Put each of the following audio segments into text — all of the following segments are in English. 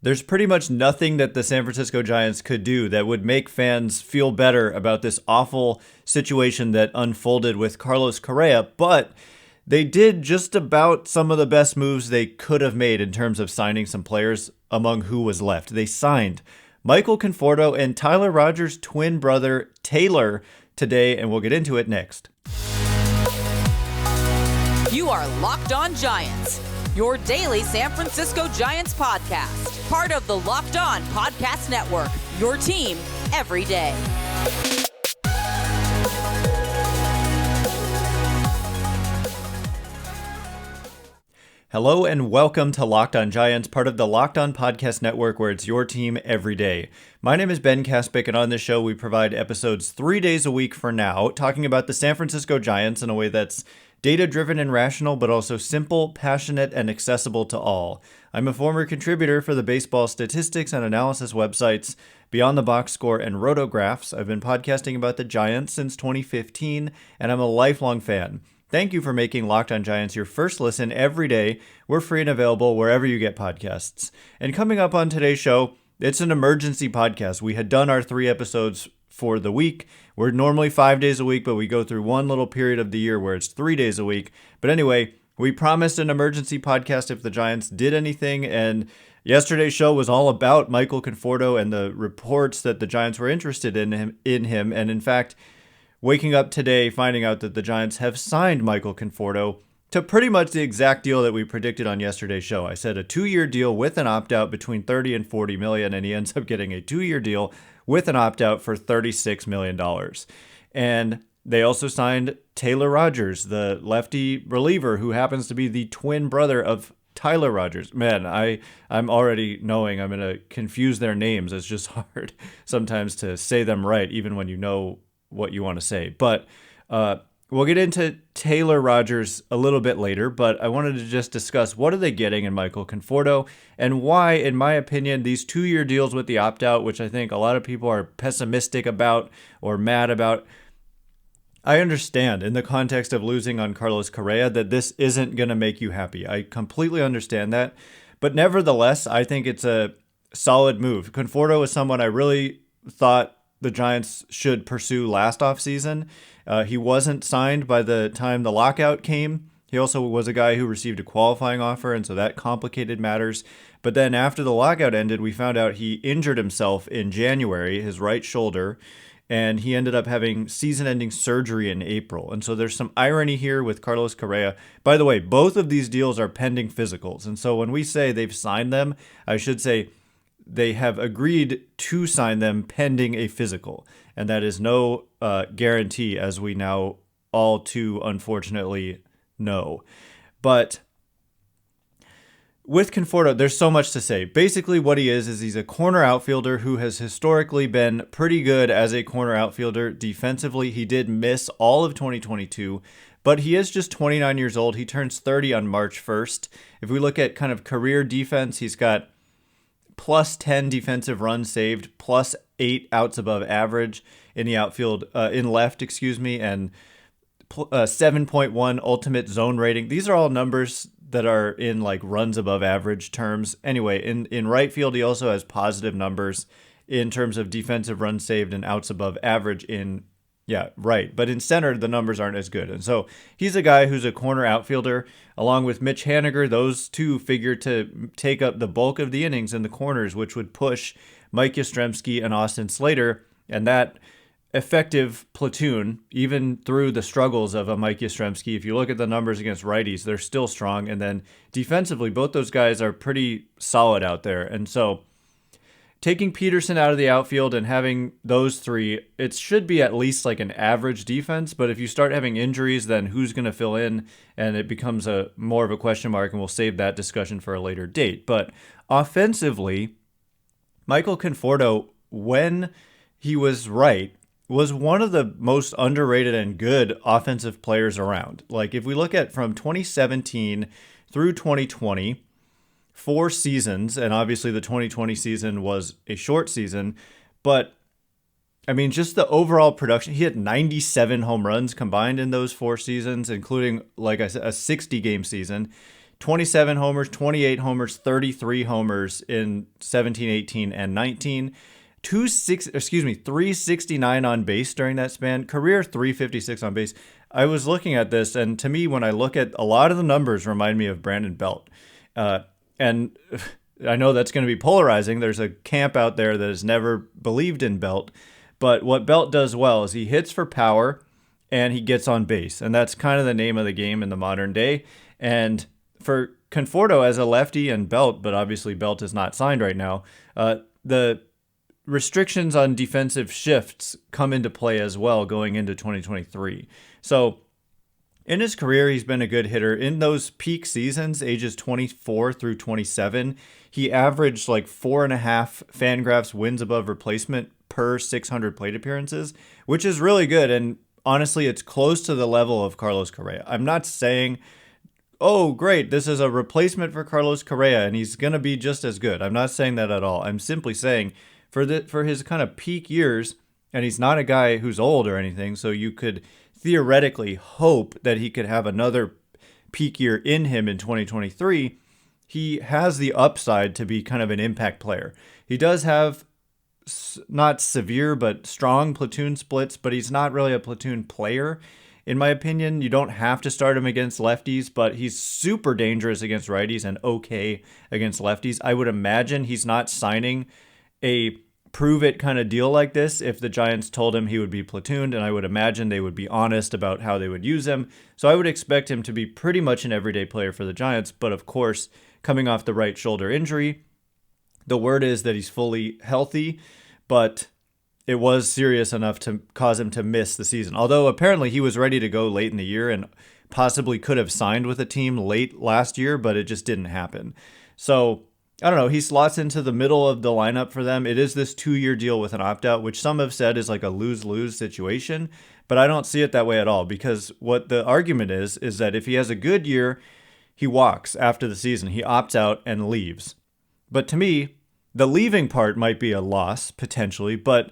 There's pretty much nothing that the San Francisco Giants could do that would make fans feel better about this awful situation that unfolded with Carlos Correa, but they did just about some of the best moves they could have made in terms of signing some players among who was left. They signed Michael Conforto and Tyler Rogers' twin brother, Taylor, today, and we'll get into it next. You are Locked On Giants, your daily San Francisco Giants podcast. Part of the Locked On Podcast Network, your team every day. Hello and welcome to Locked On Giants, part of the Locked On Podcast Network, where it's your team every day. My name is Ben Kaspic, and on this show we provide episodes 3 days a week for now, talking about the San Francisco Giants in a way that's data-driven and rational, but also simple, passionate, and accessible to all. I'm a former contributor for the baseball statistics and analysis websites Beyond the Box Score and Rotographs. I've been podcasting about the Giants since 2015, and I'm a lifelong fan. Thank you for making Locked On Giants your first listen every day. We're free and available wherever you get podcasts. And coming up on today's show, it's an emergency podcast. We had done our 3 episodes for the week. We're normally 5 days a week, but we go through one little period of the year where it's 3 days a week. But anyway, we promised an emergency podcast if the Giants did anything, and yesterday's show was all about Michael Conforto and the reports that the Giants were interested in him. And in fact, waking up today, finding out that the Giants have signed Michael Conforto to pretty much the exact deal that we predicted on yesterday's show. I said a 2-year deal with an opt-out between $30 and $40 million, and he ends up getting a 2-year deal with an opt-out for $36 million. And they also signed Taylor Rogers, the lefty reliever who happens to be the twin brother of Tyler Rogers. Man, I'm already knowing I'm going to confuse their names. It's just hard sometimes to say them right, even when you know what you want to say. But we'll get into Taylor Rogers a little bit later, but I wanted to just discuss what are they getting in Michael Conforto and why, in my opinion, these 2-year deals with the opt-out, which I think a lot of people are pessimistic about or mad about. I understand in the context of losing on Carlos Correa that this isn't going to make you happy. I completely understand that. But nevertheless, I think it's a solid move. Conforto is someone I really thought the Giants should pursue last offseason. He wasn't signed by the time the lockout came. He also was a guy who received a qualifying offer, and so that complicated matters. But then after the lockout ended, we found out he injured himself in January, his right shoulder, and he ended up having season-ending surgery in April. And so there's some irony here with Carlos Correa. By the way, both of these deals are pending physicals. And so when we say they've signed them, I should say they have agreed to sign them pending a physical. And that is no guarantee, as we now all too unfortunately know. But with Conforto, there's so much to say. Basically what he is he's a corner outfielder who has historically been pretty good as a corner outfielder. Defensively, he did miss all of 2022, but he is just 29 years old. He turns 30 on March 1st. If we look at kind of career defense, he's got plus 10 defensive runs saved, plus 8 outs above average in the outfield, in left, and 7.1 ultimate zone rating. These are all numbers that are in like runs above average terms. Anyway, in right field, he also has positive numbers in terms of defensive runs saved and outs above average right. But in center, the numbers aren't as good. And so he's a guy who's a corner outfielder, along with Mitch Haniger. Those two figure to take up the bulk of the innings in the corners, which would push Mike Yastrzemski and Austin Slater. And that effective platoon, even through the struggles of a Mike Yastrzemski, if you look at the numbers against righties, they're still strong. And then defensively, both those guys are pretty solid out there. And so taking Peterson out of the outfield and having those three, it should be at least like an average defense. But if you start having injuries, then who's going to fill in? And it becomes a more of a question mark, and we'll save that discussion for a later date. But offensively, Michael Conforto, when he was right, was one of the most underrated and good offensive players around. Like if we look at from 2017 through 2020, 4 seasons, and obviously the 2020 season was a short season, but I mean, just the overall production, he had 97 home runs combined in those 4 seasons, including, like I said, a 60-game season, 27 homers, 28 homers, 33 homers in 17, 18, and 19. 369 on base during that span. Career 356 on base. I was looking at this, and to me, when I look at a lot of the numbers, remind me of Brandon Belt. And I know that's going to be polarizing. There's a camp out there that has never believed in Belt. But what Belt does well is he hits for power and he gets on base. And that's kind of the name of the game in the modern day. And for Conforto as a lefty and Belt, but obviously Belt is not signed right now, the restrictions on defensive shifts come into play as well going into 2023. So in his career, he's been a good hitter. In those peak seasons, ages 24 through 27, he averaged like 4.5 Fangraphs wins above replacement per 600 plate appearances, which is really good. And honestly, it's close to the level of Carlos Correa. I'm not saying, oh, great, this is a replacement for Carlos Correa and he's going to be just as good. I'm not saying that at all. I'm simply saying for his kind of peak years, and he's not a guy who's old or anything, so you could theoretically hope that he could have another peak year in him in 2023. He has the upside to be kind of an impact player. He does have not severe but strong platoon splits, but he's not really a platoon player. In my opinion, you don't have to start him against lefties, but he's super dangerous against righties and okay against lefties. I would imagine he's not signing a prove it kind of deal like this if the Giants told him he would be platooned, and I would imagine they would be honest about how they would use him. So I would expect him to be pretty much an everyday player for the Giants, but of course, coming off the right shoulder injury, the word is that he's fully healthy, but it was serious enough to cause him to miss the season. Although apparently he was ready to go late in the year and possibly could have signed with a team late last year, but it just didn't happen. So I don't know, he slots into the middle of the lineup for them. It is this 2-year deal with an opt-out, which some have said is like a lose-lose situation, but I don't see it that way at all, because what the argument is that if he has a good year, he walks after the season. He opts out and leaves. But to me, the leaving part might be a loss, potentially, but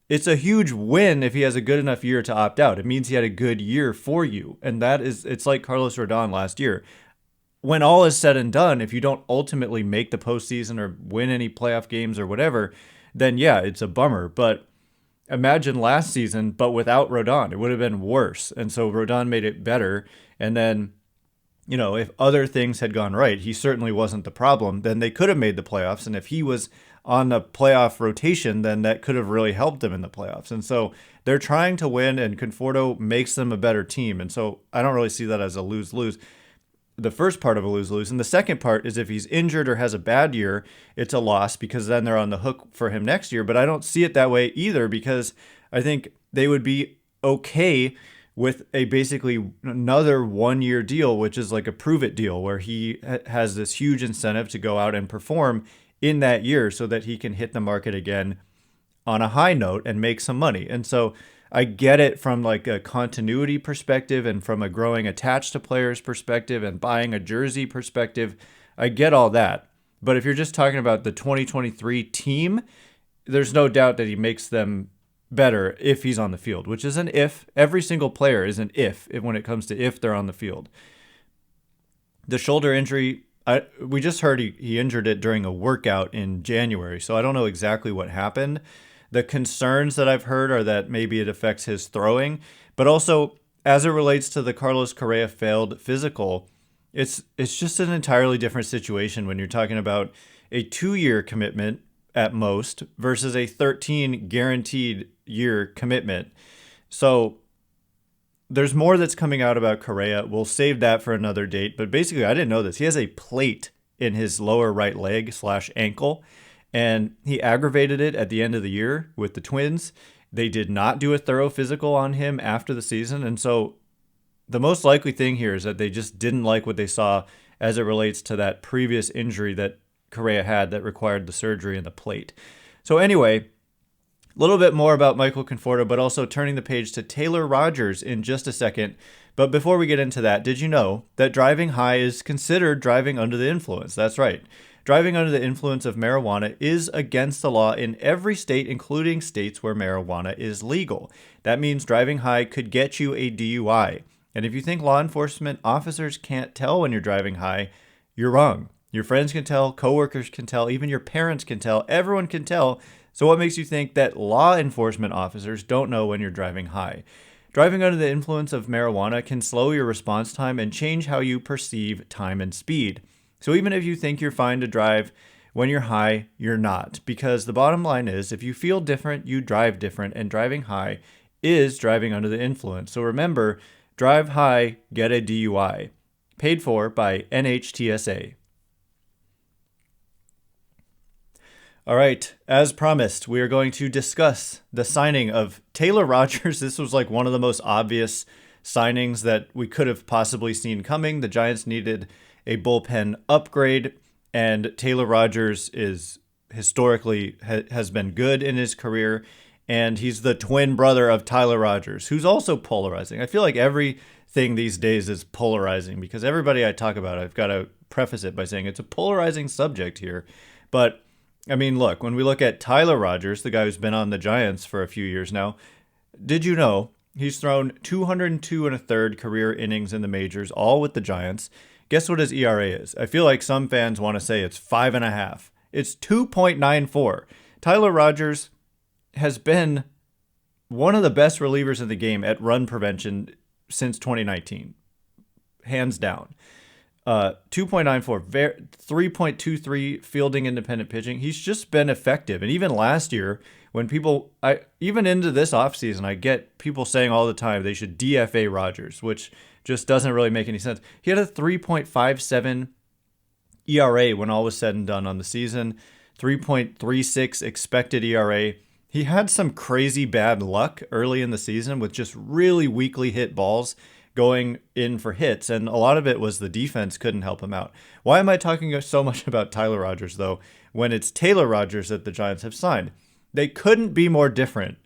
it's a huge win if he has a good enough year to opt out. It means he had a good year for you, and it's like Carlos Rodon last year. When all is said and done, if you don't ultimately make the postseason or win any playoff games or whatever, then yeah, it's a bummer. But imagine last season, but without Rodon, it would have been worse. And so Rodon made it better. And then, if other things had gone right, he certainly wasn't the problem. Then they could have made the playoffs. And if he was on the playoff rotation, then that could have really helped them in the playoffs. And so they're trying to win, and Conforto makes them a better team. And so I don't really see that as a lose-lose. The first part of a lose-lose. And the second part is if he's injured or has a bad year, it's a loss because then they're on the hook for him next year. But I don't see it that way either, because I think they would be okay with a basically another 1-year deal, which is like a prove-it deal where he has this huge incentive to go out and perform in that year so that he can hit the market again on a high note and make some money. And so I get it from like a continuity perspective and from a growing attached to players perspective and buying a jersey perspective. I get all that. But if you're just talking about the 2023 team, there's no doubt that he makes them better if he's on the field, which is an if. Every single player is an if when it comes to if they're on the field. The shoulder injury, we just heard he injured it during a workout in January, so I don't know exactly what happened. The concerns that I've heard are that maybe it affects his throwing, but also as it relates to the Carlos Correa failed physical, it's just an entirely different situation when you're talking about a 2-year commitment at most versus a 13 guaranteed year commitment. So there's more that's coming out about Correa. We'll save that for another date, but basically I didn't know this. He has a plate in his lower right leg / ankle. And he aggravated it at the end of the year with the Twins. They did not do a thorough physical on him after the season. And so the most likely thing here is that they just didn't like what they saw as it relates to that previous injury that Correa had that required the surgery and the plate. So anyway, a little bit more about Michael Conforto, but also turning the page to Taylor Rogers in just a second. But before we get into that, did you know that driving high is considered driving under the influence? That's right. Driving under the influence of marijuana is against the law in every state, including states where marijuana is legal. That means driving high could get you a DUI. And if you think law enforcement officers can't tell when you're driving high, you're wrong. Your friends can tell, coworkers can tell, even your parents can tell, everyone can tell. So what makes you think that law enforcement officers don't know when you're driving high? Driving under the influence of marijuana can slow your response time and change how you perceive time and speed. So even if you think you're fine to drive when you're high, you're not. Because the bottom line is, if you feel different, you drive different, and driving high is driving under the influence. So remember, drive high, get a DUI. Paid for by NHTSA. All right, as promised, we are going to discuss the signing of Taylor Rogers. This was like one of the most obvious signings that we could have possibly seen coming. The Giants needed a bullpen upgrade, and Taylor Rogers is historically has been good in his career, and he's the twin brother of Tyler Rogers, who's also polarizing. I feel like everything these days is polarizing because everybody I talk about, I've got to preface it by saying it's a polarizing subject here, but I mean, look, when we look at Tyler Rogers, the guy who's been on the Giants for a few years now, did you know he's thrown 202 and a third career innings in the majors, all with the Giants? Guess what his ERA is? I feel like some fans want to say it's 5.5. It's 2.94. Tyler Rogers has been one of the best relievers in the game at run prevention since 2019, hands down. 2.94, 3.23 fielding independent pitching. He's just been effective. And even last year, when even into this offseason, I get people saying all the time they should DFA Rogers, which just doesn't really make any sense. He had a 3.57 ERA when all was said and done on the season, 3.36 expected ERA. He had some crazy bad luck early in the season with just really weakly hit balls going in for hits, and a lot of it was the defense couldn't help him out. Why am I talking so much about Tyler Rogers, though, when it's Taylor Rogers that the Giants have signed? They couldn't be more different,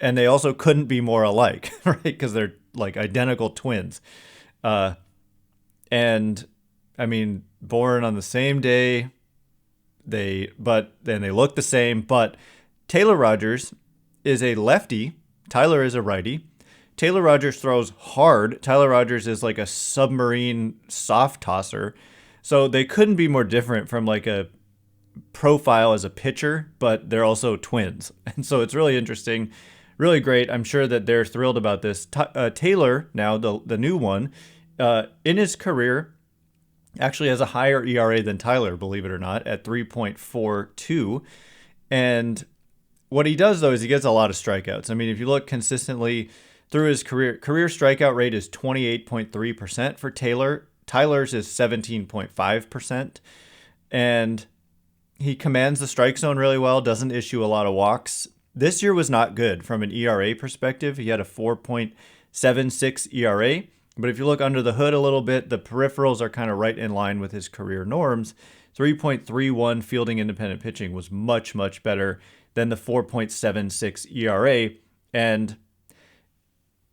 and they also couldn't be more alike, right? Because they're like identical twins. And, I mean, born on the same day, they look the same, but Taylor Rogers is a lefty, Tyler is a righty. Taylor Rogers throws hard. Tyler Rogers is like a submarine soft tosser. So they couldn't be more different from like a profile as a pitcher, but they're also twins. And so it's really interesting, really great. I'm sure that they're thrilled about this. Taylor, now the new one, in his career, actually has a higher ERA than Tyler, believe it or not, at 3.42. And what he does, though, is he gets a lot of strikeouts. I mean, if you look consistently through his career strikeout rate is 28.3% for Taylor. Tyler's is 17.5%. And he commands the strike zone really well, doesn't issue a lot of walks. This year was not good from an ERA perspective. He had a 4.76 ERA. But if you look under the hood a little bit, the peripherals are kind of right in line with his career norms. 3.31 fielding independent pitching was much, much better than the 4.76 ERA. And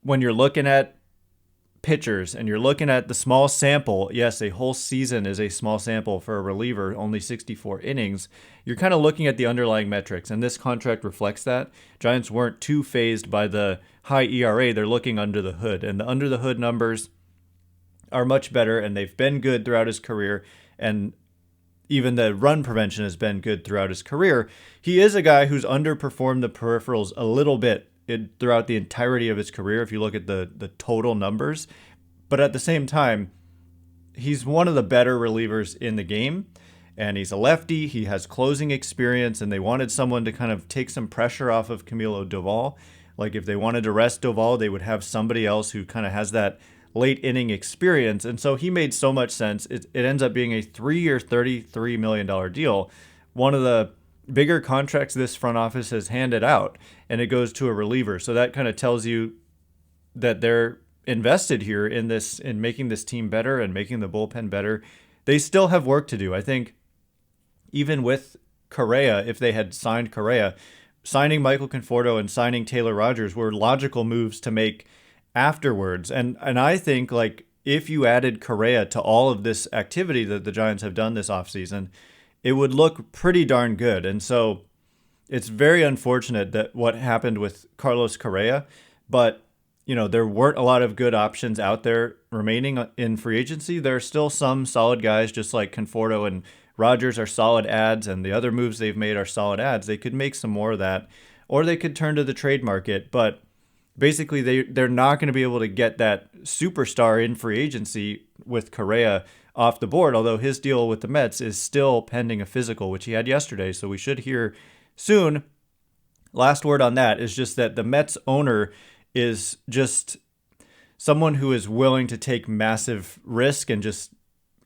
when you're looking at pitchers and you're looking at the small sample, yes, a whole season is a small sample for a reliever, only 64 innings, you're kind of looking at the underlying metrics, and this contract reflects that. Giants weren't too fazed by the high ERA. They're looking under the hood, and the under the hood numbers are much better, and they've been good throughout his career, and even the run prevention has been good throughout his career. He is a guy who's underperformed the peripherals a little bit throughout the entirety of his career, if you look at the total numbers. But at the same time, he's one of the better relievers in the game, and he's a lefty. He has closing experience, and they wanted someone to kind of take some pressure off of Camilo Doval. Like if they wanted to rest Doval, they would have somebody else who kind of has that late inning experience. And so he made so much sense. It ends up being a 3-year, $33 million deal. One of the bigger contracts this front office has handed out, and it goes to a reliever. So that kind of tells you that they're invested here in making this team better and making the bullpen better. They still have work to do. I think even with Correa, if they had signed Correa, signing Michael Conforto and signing Taylor Rogers were logical moves to make afterwards. And I think like if you added Correa to all of this activity that the Giants have done this offseason, it would look pretty darn good. And so it's very unfortunate that what happened with Carlos Correa, but there weren't a lot of good options out there remaining in free agency. There are still some solid guys, just like Conforto and Rogers are solid ads, and the other moves they've made are solid ads. They could make some more of that, or they could turn to the trade market. But basically, they're not going to be able to get that superstar in free agency with Correa off the board, although his deal with the Mets is still pending a physical, which he had yesterday, so we should hear soon. Last word on that is just that the Mets owner is just someone who is willing to take massive risk and just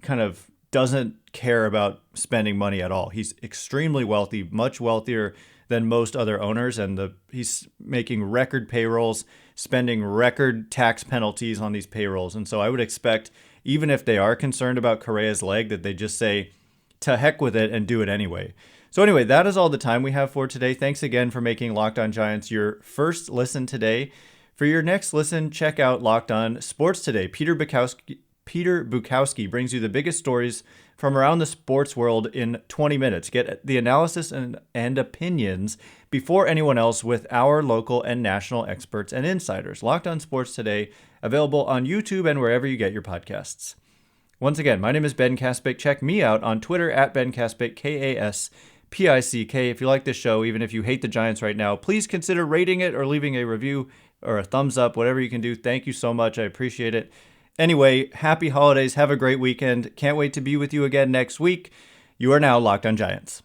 kind of doesn't care about spending money at all. He's extremely wealthy, much wealthier than most other owners, and he's making record payrolls, spending record tax penalties on these payrolls. And so I would expect, even if they are concerned about Correa's leg, that they just say, to heck with it and do it anyway. So anyway, that is all the time we have for today. Thanks again for making Locked On Giants your first listen today. For your next listen, check out Locked On Sports Today. Peter Bukowski brings you the biggest stories from around the sports world in 20 minutes. Get the analysis and opinions before anyone else with our local and national experts and insiders. Locked On Sports Today, available on YouTube and wherever you get your podcasts. Once again, my name is Ben Kaspick. Check me out on Twitter at Ben Kaspick, Kaspick. If you like this show, even if you hate the Giants right now, please consider rating it or leaving a review or a thumbs up, whatever you can do. Thank you so much. I appreciate it. Anyway, happy holidays. Have a great weekend. Can't wait to be with you again next week. You are now Locked On Giants.